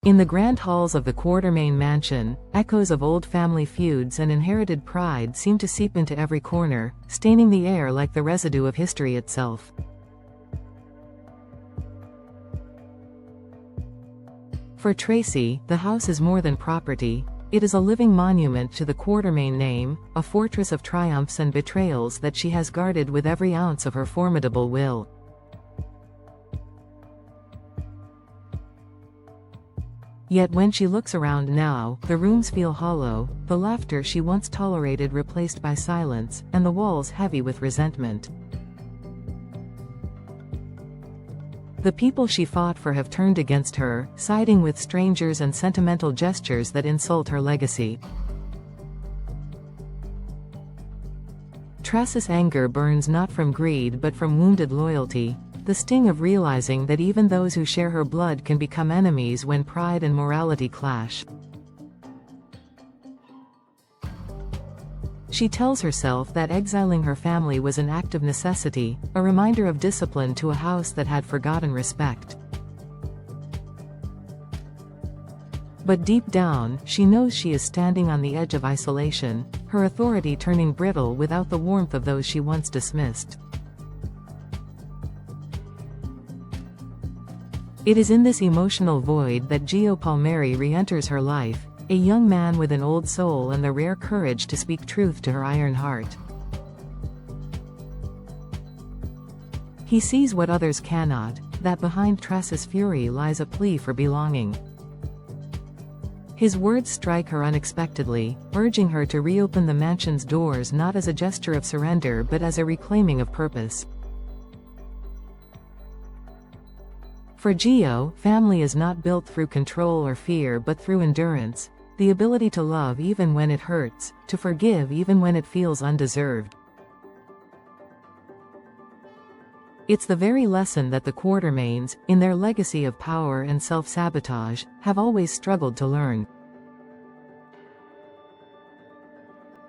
In the grand halls of the Quartermain mansion, echoes of old family feuds and inherited pride seem to seep into every corner, staining the air like the residue of history itself. For Tracy, the house is more than property. It is a living monument to the Quartermain name, a fortress of triumphs and betrayals that she has guarded with every ounce of her formidable will. Yet when she looks around now, the rooms feel hollow, the laughter she once tolerated replaced by silence, and the walls heavy with resentment. The people she fought for have turned against her, siding with strangers and sentimental gestures that insult her legacy. Tracy's anger burns not from greed but from wounded loyalty, the sting of realizing that even those who share her blood can become enemies when pride and morality clash. She tells herself that exiling her family was an act of necessity, a reminder of discipline to a house that had forgotten respect. But deep down, she knows she is standing on the edge of isolation, her authority turning brittle without the warmth of those she once dismissed. It is in this emotional void that Gio Palmieri re-enters her life, a young man with an old soul and the rare courage to speak truth to her iron heart. He sees what others cannot, that behind Tracy's fury lies a plea for belonging. His words strike her unexpectedly, urging her to reopen the mansion's doors not as a gesture of surrender but as a reclaiming of purpose. For Gio, family is not built through control or fear but through endurance, the ability to love even when it hurts, to forgive even when it feels undeserved. It's the very lesson that the Quartermains, in their legacy of power and self-sabotage, have always struggled to learn.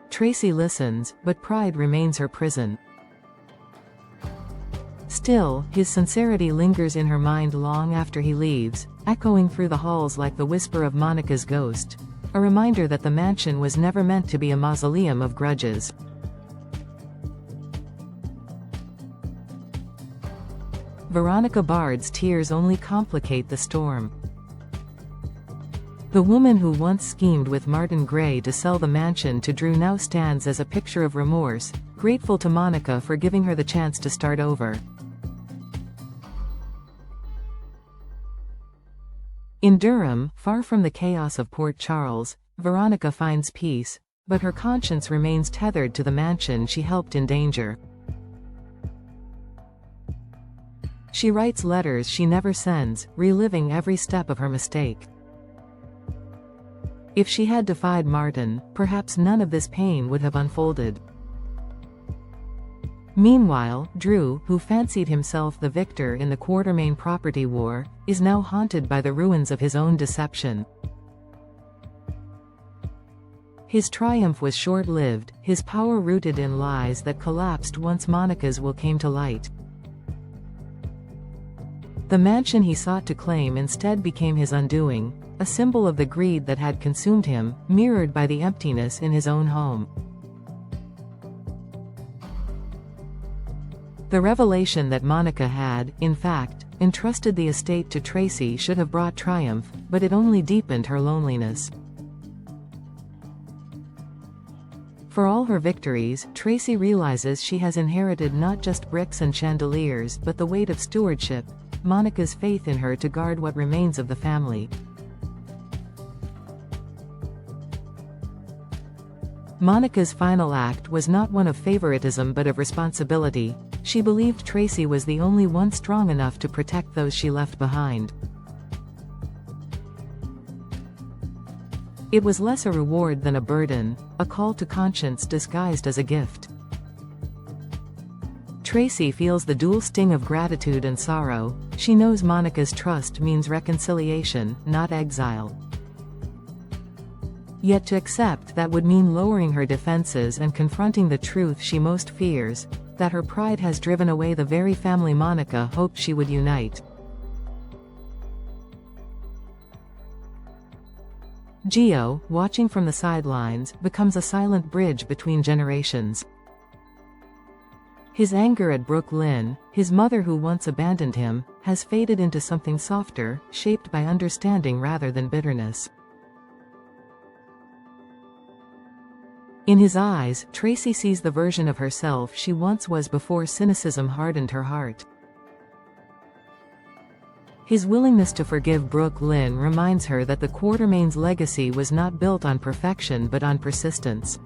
Tracy listens, but pride remains her prison. Still, his sincerity lingers in her mind long after he leaves, echoing through the halls like the whisper of Monica's ghost, a reminder that the mansion was never meant to be a mausoleum of grudges. Veronica Bard's tears only complicate the storm. The woman who once schemed with Martin Gray to sell the mansion to Drew now stands as a picture of remorse, grateful to Monica for giving her the chance to start over. In Durham, far from the chaos of Port Charles, Veronica finds peace, but her conscience remains tethered to the mansion she helped endanger. She writes letters she never sends, reliving every step of her mistake. If she had defied Martin, perhaps none of this pain would have unfolded. Meanwhile, Drew, who fancied himself the victor in the Quartermain property war, is now haunted by the ruins of his own deception. His triumph was short-lived, his power rooted in lies that collapsed once Monica's will came to light. The mansion he sought to claim instead became his undoing, a symbol of the greed that had consumed him, mirrored by the emptiness in his own home. The revelation that Monica had, in fact, entrusted the estate to Tracy should have brought triumph, but it only deepened her loneliness. For all her victories, Tracy realizes she has inherited not just bricks and chandeliers but the weight of stewardship, Monica's faith in her to guard what remains of the family. Monica's final act was not one of favoritism but of responsibility. She believed Tracy was the only one strong enough to protect those she left behind. It was less a reward than a burden, a call to conscience disguised as a gift. Tracy feels the dual sting of gratitude and sorrow. She knows Monica's trust means reconciliation, not exile. Yet to accept that would mean lowering her defenses and confronting the truth she most fears, that her pride has driven away the very family Monica hoped she would unite. Gio, watching from the sidelines, becomes a silent bridge between generations. His anger at Brooke Lynn, his mother who once abandoned him, has faded into something softer, shaped by understanding rather than bitterness. In his eyes, Tracy sees the version of herself she once was before cynicism hardened her heart. His willingness to forgive Brooke Lynn reminds her that the Quartermain's legacy was not built on perfection but on persistence.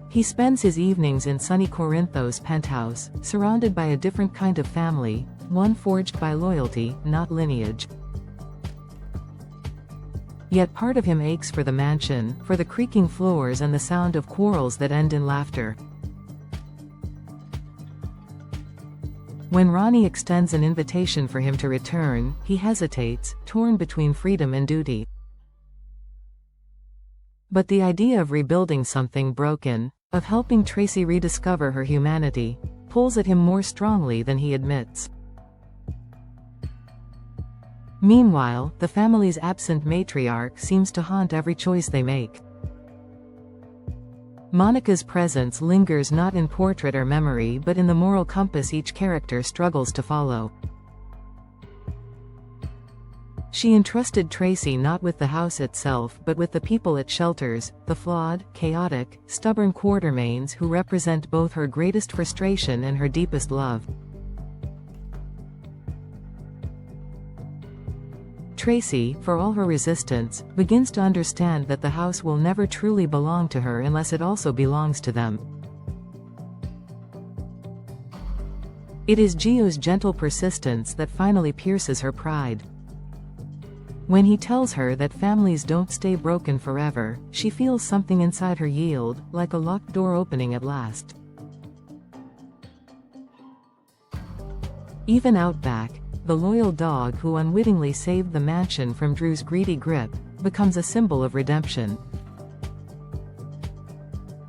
He spends his evenings in sunny Corinthos penthouse, surrounded by a different kind of family, one forged by loyalty, not lineage. Yet part of him aches for the mansion, for the creaking floors and the sound of quarrels that end in laughter. When Ronnie extends an invitation for him to return, he hesitates, torn between freedom and duty. But the idea of rebuilding something broken, of helping Tracy rediscover her humanity, pulls at him more strongly than he admits. Meanwhile, the family's absent matriarch seems to haunt every choice they make. Monica's presence lingers not in portrait or memory but in the moral compass each character struggles to follow. She entrusted Tracy not with the house itself but with the people it shelters, the flawed, chaotic, stubborn Quartermains who represent both her greatest frustration and her deepest love. Tracy, for all her resistance, begins to understand that the house will never truly belong to her unless it also belongs to them. It is Gio's gentle persistence that finally pierces her pride. When he tells her that families don't stay broken forever, she feels something inside her yield, like a locked door opening at last. Even out back, the loyal dog who unwittingly saved the mansion from Drew's greedy grip, becomes a symbol of redemption.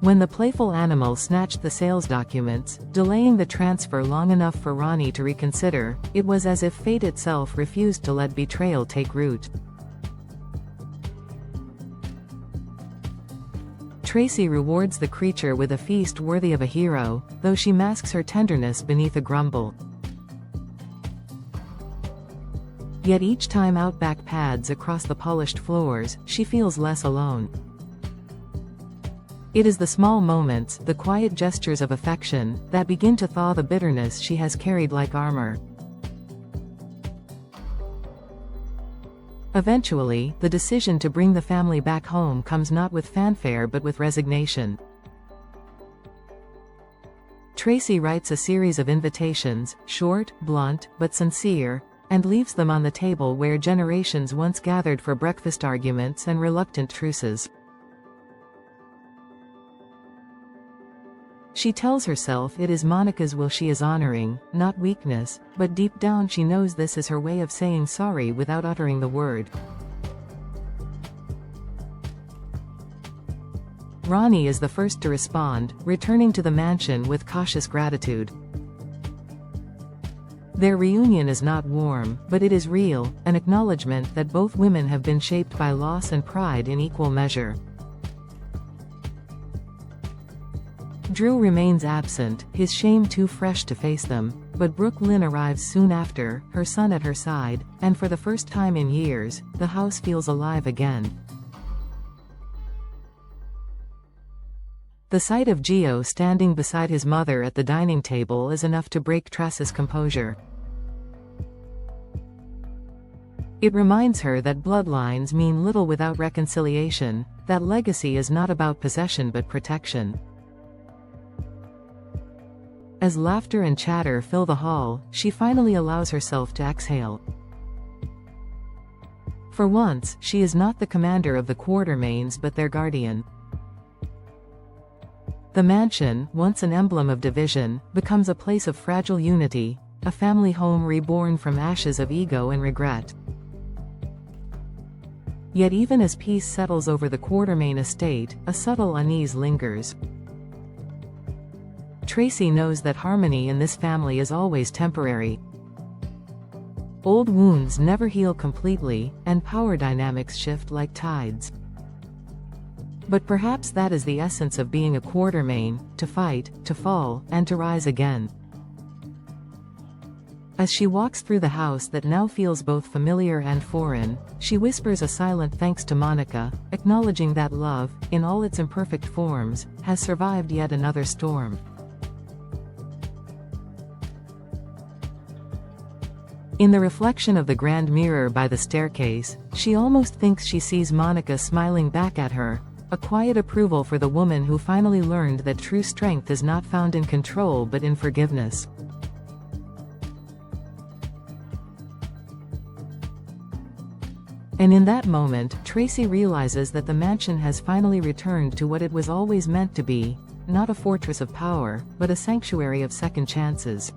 When the playful animal snatched the sales documents, delaying the transfer long enough for Ronnie to reconsider, it was as if fate itself refused to let betrayal take root. Tracy rewards the creature with a feast worthy of a hero, though she masks her tenderness beneath a grumble. Yet each time Outback pads across the polished floors, she feels less alone. It is the small moments, the quiet gestures of affection, that begin to thaw the bitterness she has carried like armor. Eventually, the decision to bring the family back home comes not with fanfare but with resignation. Tracy writes a series of invitations, short, blunt, but sincere, and leaves them on the table where generations once gathered for breakfast arguments and reluctant truces. She tells herself it is Monica's will she is honoring, not weakness, but deep down she knows this is her way of saying sorry without uttering the word. Ronnie is the first to respond, returning to the mansion with cautious gratitude. Their reunion is not warm, but it is real, an acknowledgement that both women have been shaped by loss and pride in equal measure. Drew remains absent, his shame too fresh to face them, but Brooke Lynn arrives soon after, her son at her side, and for the first time in years, the house feels alive again. The sight of Gio standing beside his mother at the dining table is enough to break Tracy's composure. It reminds her that bloodlines mean little without reconciliation, that legacy is not about possession but protection. As laughter and chatter fill the hall, she finally allows herself to exhale. For once, she is not the commander of the Quartermains but their guardian. The mansion, once an emblem of division, becomes a place of fragile unity, a family home reborn from ashes of ego and regret. Yet even as peace settles over the Quartermain estate, a subtle unease lingers. Tracy knows that harmony in this family is always temporary. Old wounds never heal completely, and power dynamics shift like tides. But perhaps that is the essence of being a Quartermain: to fight, to fall, and to rise again. As she walks through the house that now feels both familiar and foreign, she whispers a silent thanks to Monica, acknowledging that love, in all its imperfect forms, has survived yet another storm. In the reflection of the grand mirror by the staircase, she almost thinks she sees Monica smiling back at her, a quiet approval for the woman who finally learned that true strength is not found in control but in forgiveness. And in that moment, Tracy realizes that the mansion has finally returned to what it was always meant to be, not a fortress of power, but a sanctuary of second chances.